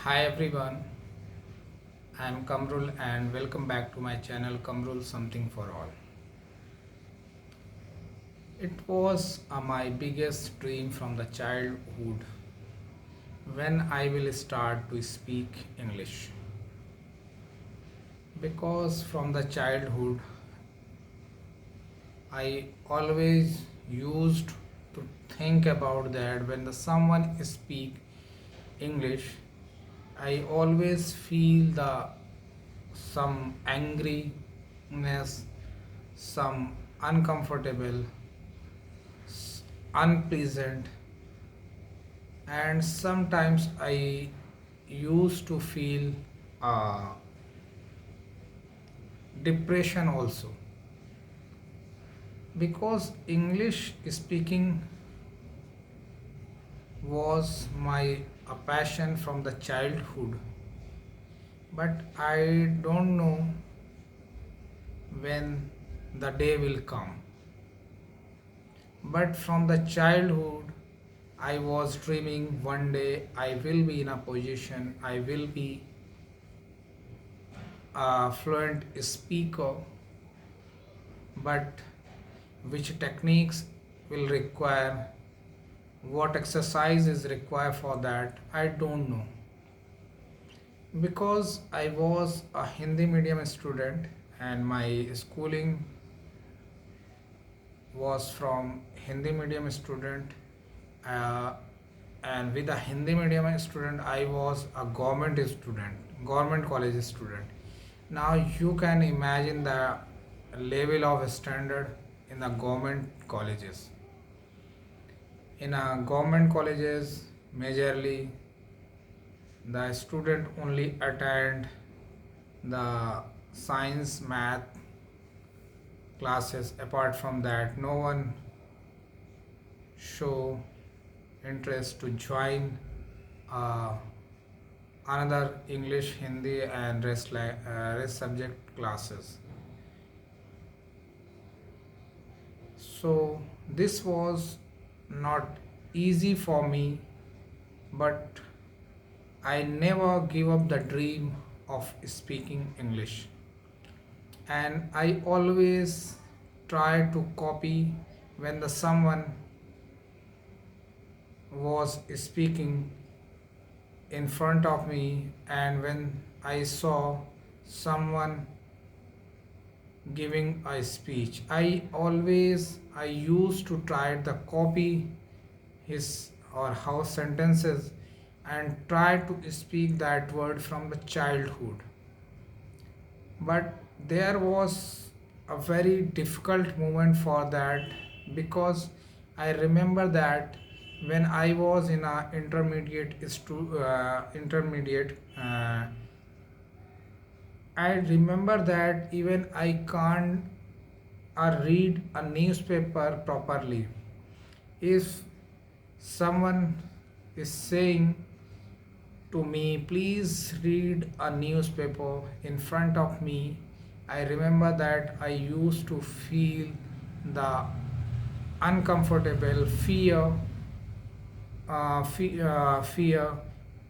Hi everyone, I am Kamrul and welcome back to my channel Kamrul Something for All. It was my biggest dream from the childhood when I will start to speak English. Because from the childhood I always used to think about that when the someone speak English, I always feel the some angriness, some uncomfortable, unpleasant, and sometimes I used to feel uh, depression also because English speaking was my a passion from the childhood, but I don't know when the day will come. But from the childhood, I was dreaming one day I will be in a position, I will be a fluent speaker, but which techniques will require, what exercise is required for that, I don't know. Because I was a Hindi medium student and my schooling was from Hindi medium student, uh, and with a Hindi medium student I was a government college student. Now you can imagine the level of standard in the government colleges. In a government colleges, majorly the student only attend the science math classes. Apart from that, no one show interest to join uh, another English, Hindi, and rest subject classes. So this was not easy for me, but I never give up the dream of speaking English, and I always try to copy when the someone was speaking in front of me, and when I saw someone giving a speech, I used to try the copy his or her sentences and try to speak that word from the childhood. But there was a very difficult moment for that because I remember that when I was in a intermediate, I remember that even I can't read a newspaper properly. If someone is saying to me, please read a newspaper in front of me, I remember that I used to feel the uncomfortable fear,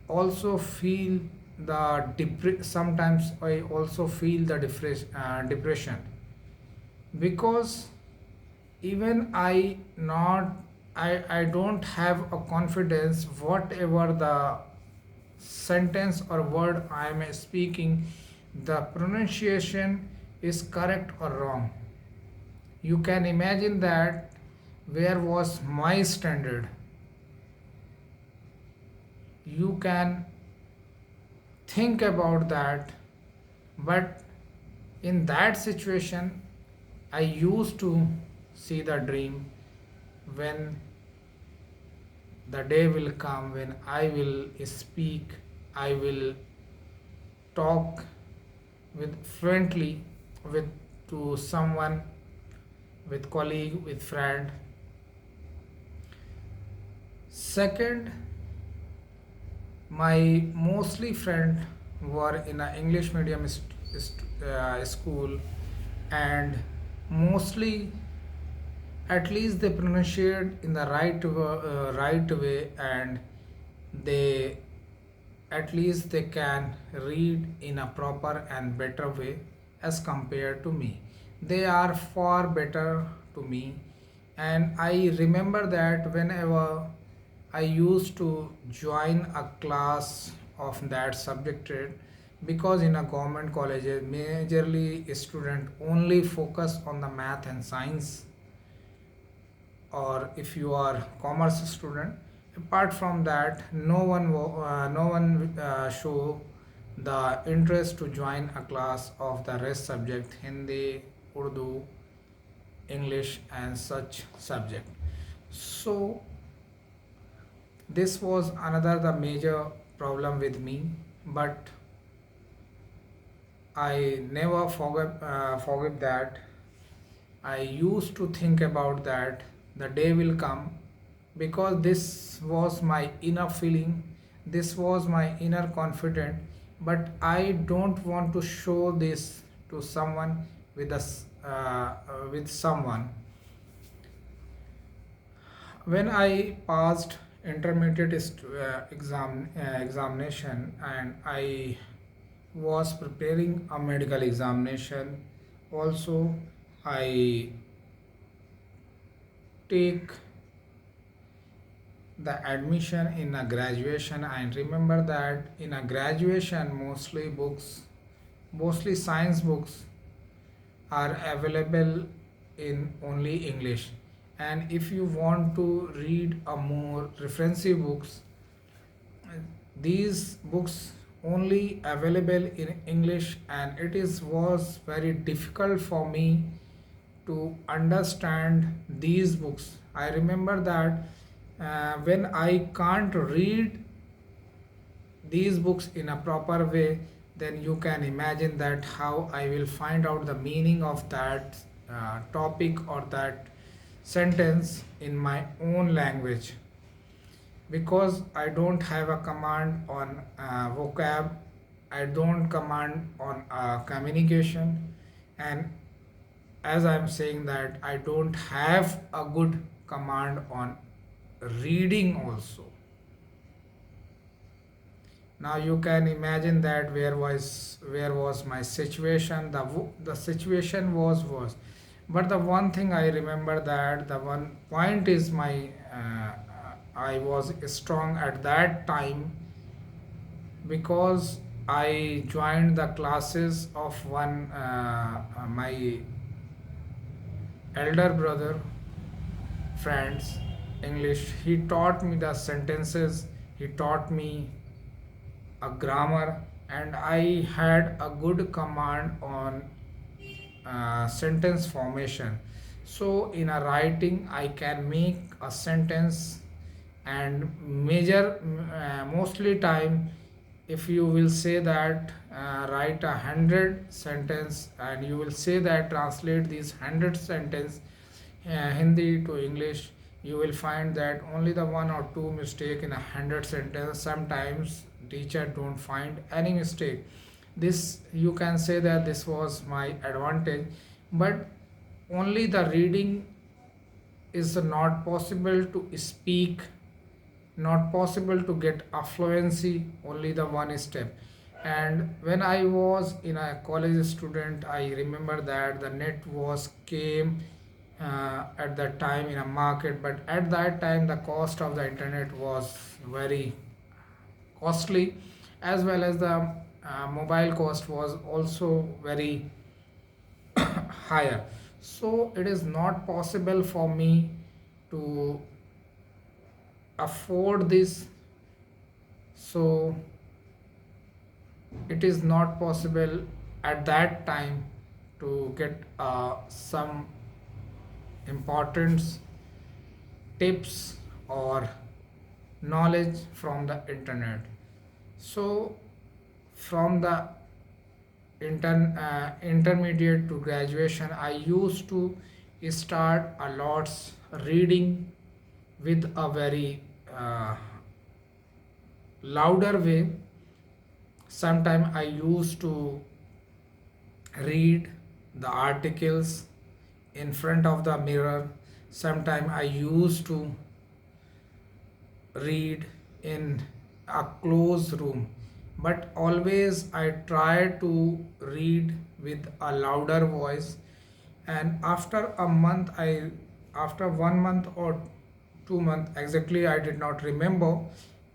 also feel the sometimes I also feel the depression, because even I don't have a confidence whatever the sentence or word I am speaking, the pronunciation is correct or wrong. You can imagine that where was my standard. You can think about that, but in that situation I used to see the dream when the day will come when I will speak, I will talk with fluently with to someone, with colleague, with friend. Second, my mostly friend were in a English medium school, and mostly at least they pronunciate in the right way, and they at least they can read in a proper and better way as compared to me. They are far better to me. And I remember that whenever I used to join a class of that subject, because in a government college majorly student only focus on the math and science, or if you are commerce student, apart from that no one show the interest to join a class of the rest subject, Hindi, Urdu, English and such subject. So this was another the major problem with me. But I never forget that. I used to think about that the day will come, because this was my inner feeling, this was my inner confidence, but I don't want to show this to someone with someone. When I passed intermediate examination and I was preparing a medical examination, also I take the admission in a graduation. I remember that in a graduation mostly science books are available in only English, and if you want to read a more referensive books, these books only available in English, and it is was very difficult for me to understand these books. I remember that when I can't read these books in a proper way, then you can imagine that how I will find out the meaning of that topic or that sentence in my own language, because I don't have a command on vocab, I don't command on communication, and as I'm saying that I don't have a good command on reading also. Now you can imagine that where was my situation. The situation was worse. But the one thing I remember, that the one point is my I was strong at that time, because I joined the classes of one my elder brother friends English. He taught me the sentences, he taught me a grammar, and I had a good command on sentence formation. So in a writing I can make a sentence, and mostly time, if you will say that write 100 sentence, and you will say that translate these 100 sentence Hindi to English, you will find that only the one or two mistake in 100 sentence. Sometimes teacher don't find any mistake. This you can say that this was my advantage. But only the reading is not possible to speak, not possible to get a fluency, only the one step. And when I was in a college student, I remember that the net was came at that time in a market, but at that time the cost of the internet was very costly, as well as the mobile cost was also very higher. So it is not possible for me to afford this. So it is not possible at that time to get some important tips or knowledge from the internet. So from the intermediate to graduation, I used to start a lots reading with a very louder way. Sometime I used to read the articles in front of the mirror. Sometime I used to read in a closed room. but always I try to read with a louder voice. And after 1 month or 2 month, exactly I did not remember,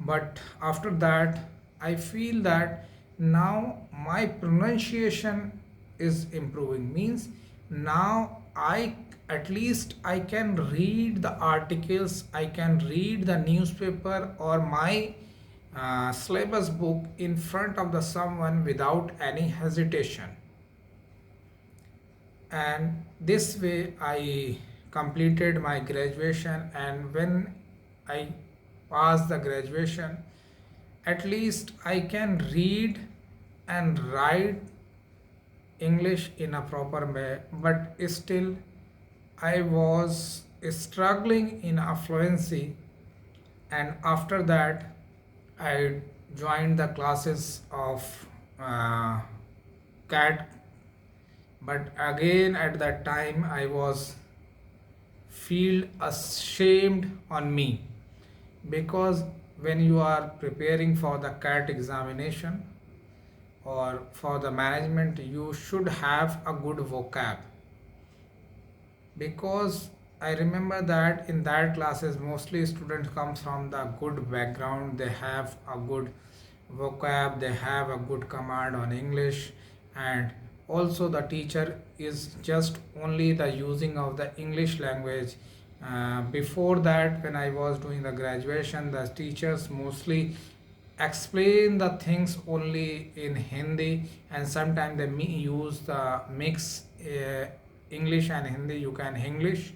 but after that I feel that now my pronunciation is improving, means now I, at least I can read the articles, I can read the newspaper or my syllabus book in front of the someone without any hesitation. And this way I completed my graduation. And when I passed the graduation, at least I can read and write English in a proper way, but still I was struggling in a fluency. And after that I joined the classes of uh, CAT. But again at that time I was feel ashamed on me, because when you are preparing for the CAT examination or for the management, you should have a good vocab. Because I remember that in that classes mostly students come from the good background, they have a good vocab, they have a good command on English. And also the teacher is just only the using of the English language. Before that, when I was doing the graduation, the teachers mostly explain the things only in Hindi, and sometimes they use the mix English and Hindi, you can English.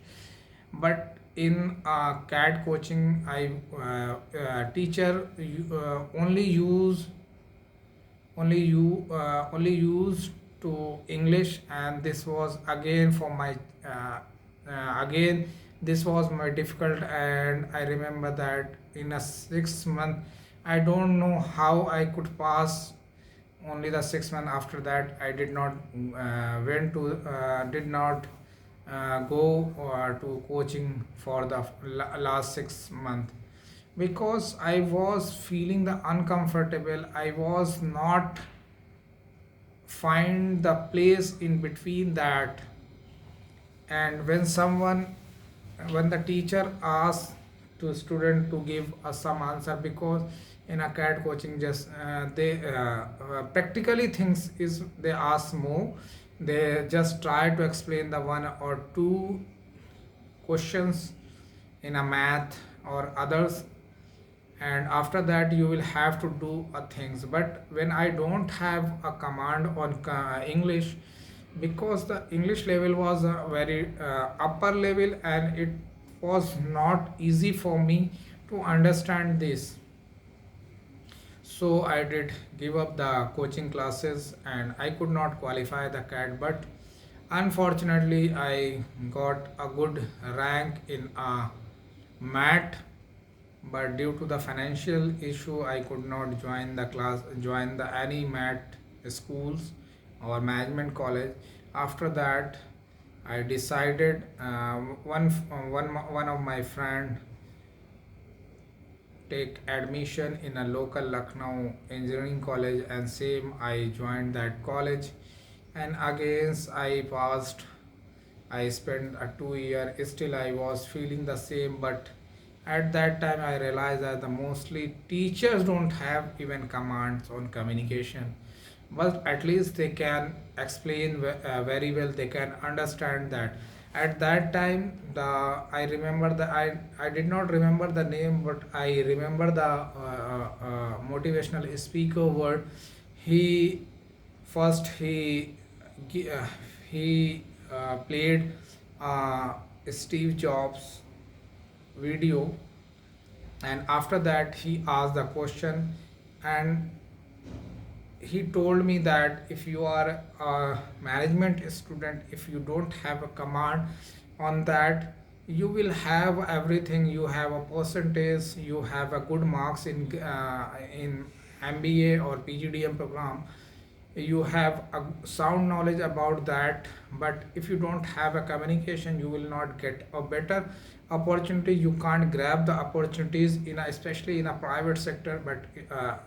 But in CAT coaching, I teacher only used to English. And this was again for my again this was my difficult. And I remember that in a 6 month, I don't know how I could pass only the 6 months. After that I did not did not go to coaching for the last 6 months, because I was feeling the uncomfortable. I was not find the place in between that. And when the teacher asks to student to give us some answer, because in a CAT coaching just they practically things is they ask more, they just try to explain the one or two questions in a math or others, and after that you will have to do things. But when I don't have a command on English, because the English level was a very upper level, and it was not easy for me to understand this. So I did give up the coaching classes, and I could not qualify the CAT. But unfortunately I got a good rank in a mat. But due to the financial issue I could not join the any mat schools or management college. After that I decided, one of my friend take admission in a local Lucknow engineering college, and same I joined that college. And again I passed. I spent a 2 year, still I was feeling the same. But at that time I realized that the mostly teachers don't have even commands on communication, but at least they can explain very well, they can understand that. At that time I remember I did not remember the name, but I remember the motivational speaker word. He first gi- uh, he played Steve Jobs video, and after that he asked the question. And he told me that if you are a management student, if you don't have a command on that, you will have everything, you have a percentage, you have a good marks in MBA or PGDM program, you have a sound knowledge about that. But if you don't have a communication, you will not get a better opportunity, you can't grab the opportunities in especially in a private sector. But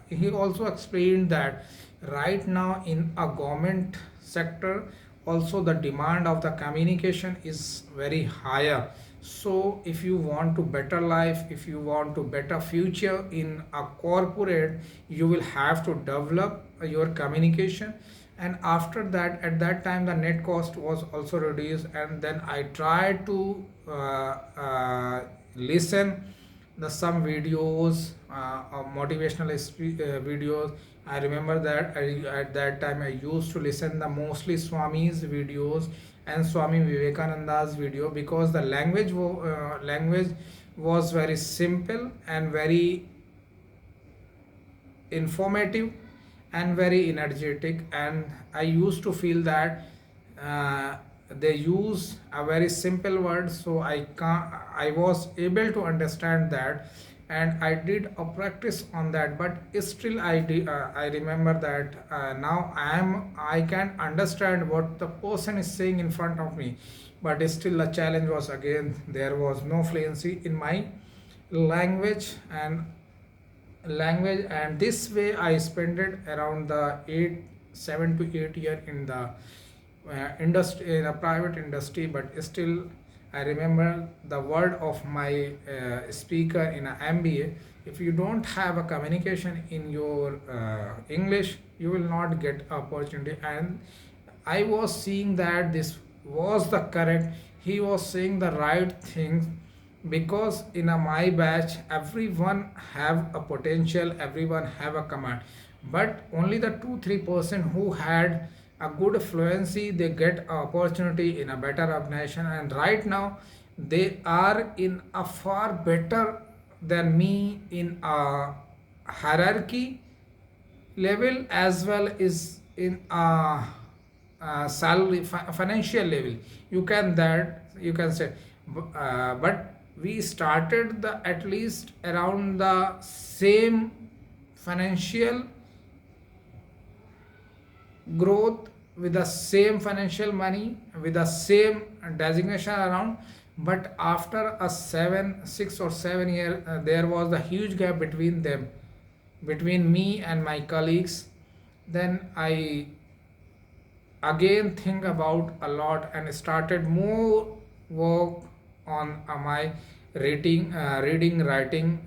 he also explained that right now in a government sector also the demand of the communication is very higher. So if you want to better life, if you want to better future in a corporate, you will have to develop your communication. And after that, at that time the net cost was also reduced, and then I tried to listen the some videos of motivational videos. I remember that at that time I used to listen the mostly Swami's videos and Swami Vivekananda's video, because the language was very simple and very informative and very energetic. And I used to feel that they use a very simple word, so I was able to understand that, and I did a practice on that. But still I remember that now I can understand what the person is saying in front of me. But still the challenge was again, there was no fluency in my language. And this way I spent it around the 7 to 8 year in the industry, in a private industry. But still I remember the word of my speaker in a MBA: if you don't have a communication in your English, you will not get opportunity. And I was seeing that this was the correct, he was saying the right things, because in a my batch everyone have a potential, everyone have a command, but only the 2-3% who had a good fluency, they get a opportunity in a better organization. And right now they are in a far better than me in a hierarchy level, as well as in salary financial level. You can say. But we started the at least around the same financial growth, with the same financial money, with the same designation around. But after a 6 or 7 year, there was a huge gap between them, between me and my colleagues. Then I again think about a lot and started more work on my reading, writing,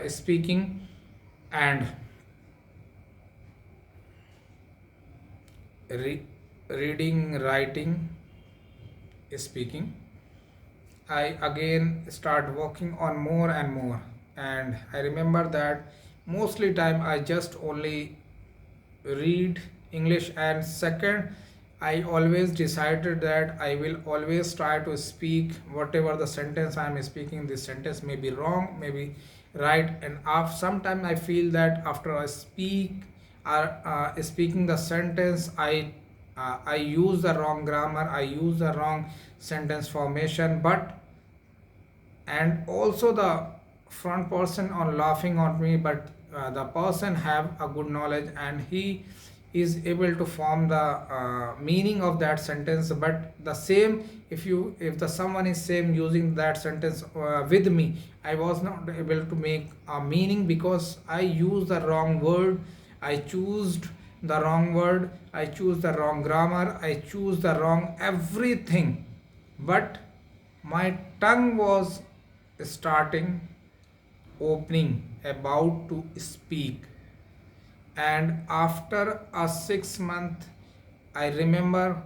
speaking, and reading, writing, speaking. I again start working on more and more. And I remember that mostly time I just only read English. And second, I always decided that I will always try to speak whatever the sentence I am speaking. This sentence may be wrong, maybe right. And sometimes I feel that after I speak or speaking the sentence, I use the wrong grammar, I use the wrong sentence formation. But and also the front person on laughing on me, but the person have a good knowledge and he is able to form the meaning of that sentence. But the same, if the someone is same using that sentence with me, I was not able to make a meaning, because I use the wrong word, I choose the wrong word, I choose the wrong grammar, I choose the wrong everything. But my tongue was starting, opening, about to speak. And after a 6 month, I remember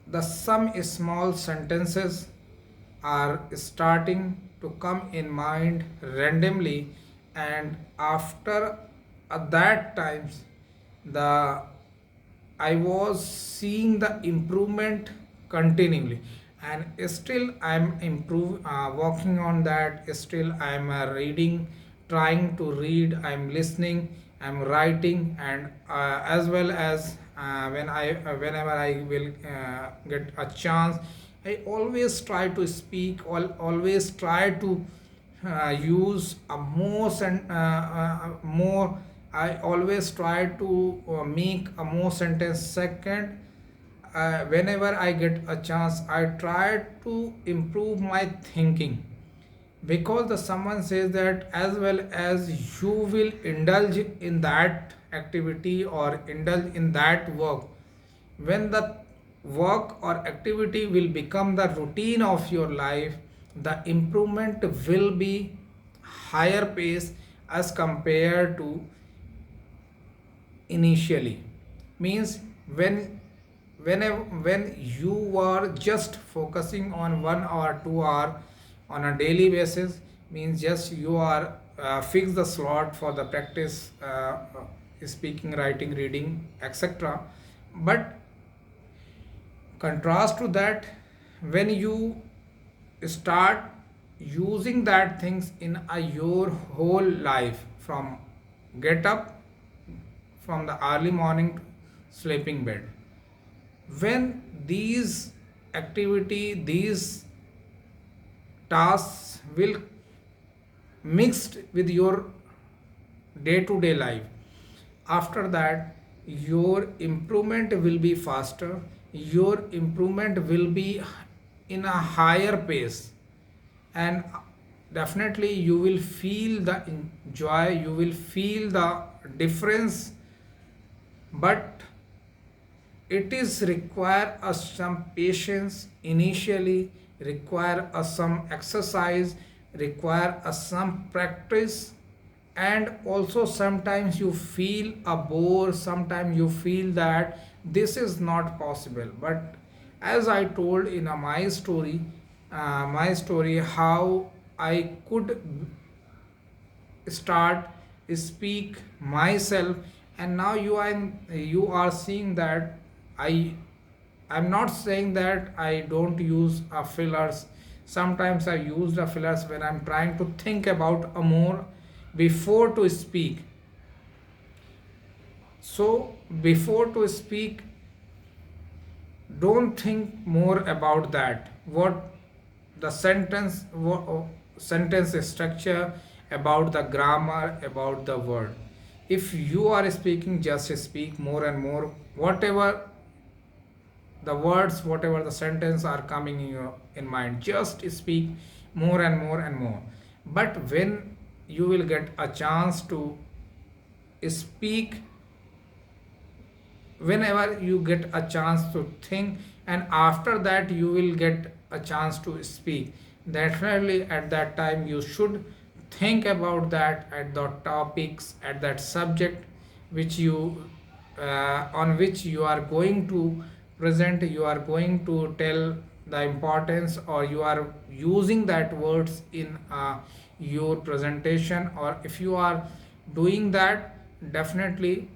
the some small sentences are starting to come in mind randomly. And after that times, the I was seeing the improvement continually. And still I'm working on that. Still I'm reading, trying to read, I'm listening, I'm writing. And as well as whenever I will get a chance, I always try to speak, always try to use a more. I always try to make a more sentence. Second, whenever I get a chance, I try to improve my thinking, because the someone says that as well as you will indulge in that activity or indulge in that work, when the work or activity will become the routine of your life, the improvement will be higher pace as compared to initially. Means when you are just focusing on 1 or 2 hour on a daily basis, means just you are fix the slot for the practice, speaking, writing, reading, etc. But contrast to that, when you start using that things in your whole life, from get up from the early morning to sleeping bed, when these activity, these tasks will mixed with your day to day life, after that your improvement will be faster, your improvement will be in a higher pace, and definitely you will feel the joy, you will feel the difference. But it is require us some patience initially, require us some exercise, require us some practice, and also sometimes you feel a bore, sometimes you feel that this is not possible. But as I told in my story how I could start speak myself, and now you are seeing that i I'm not saying that I don't use fillers. Sometimes I use the fillers when I'm trying to think about a more before to speak. So before to speak, don't think more about that, what the sentence structure, about the grammar, about the word. If you are speaking, just speak more and more, whatever the words, whatever the sentence are coming in your in mind, just speak more and more and more. But when you will get a chance to speak, whenever you get a chance to think, and after that you will get a chance to speak, definitely at that time you should think about that, at the topics, at that subject which you on which you are going to present, you are going to tell the importance, or you are using that words in your presentation, or if you are doing that, definitely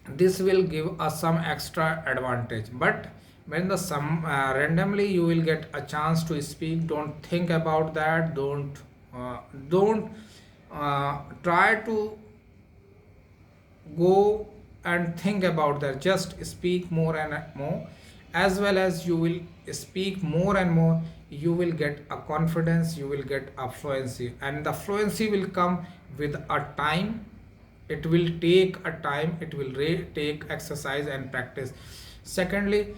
this will give us some extra advantage. But when the some randomly you will get a chance to speak, don't think about that, don't try to go and think about that, just speak more and more. As well as you will speak more and more, you will get a confidence, you will get a fluency, and the fluency will come with a time. It will take a time, it will take exercise and practice. Secondly,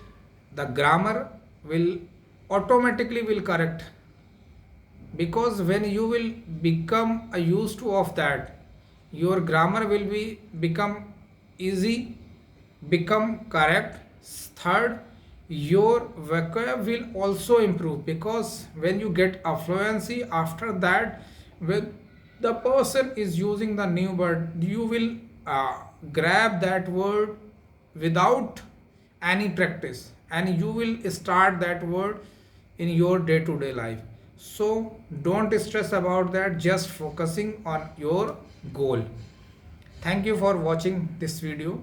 the grammar will automatically will correct, because when you will become a used to of that, your grammar will be become easy, become correct. Third, your vocab will also improve, because when you get a fluency, after that when the person is using the new word, you will grab that word without any practice, and you will start that word in your day to day life. So don't stress about that, just focusing on your goal. Thank you for watching this video.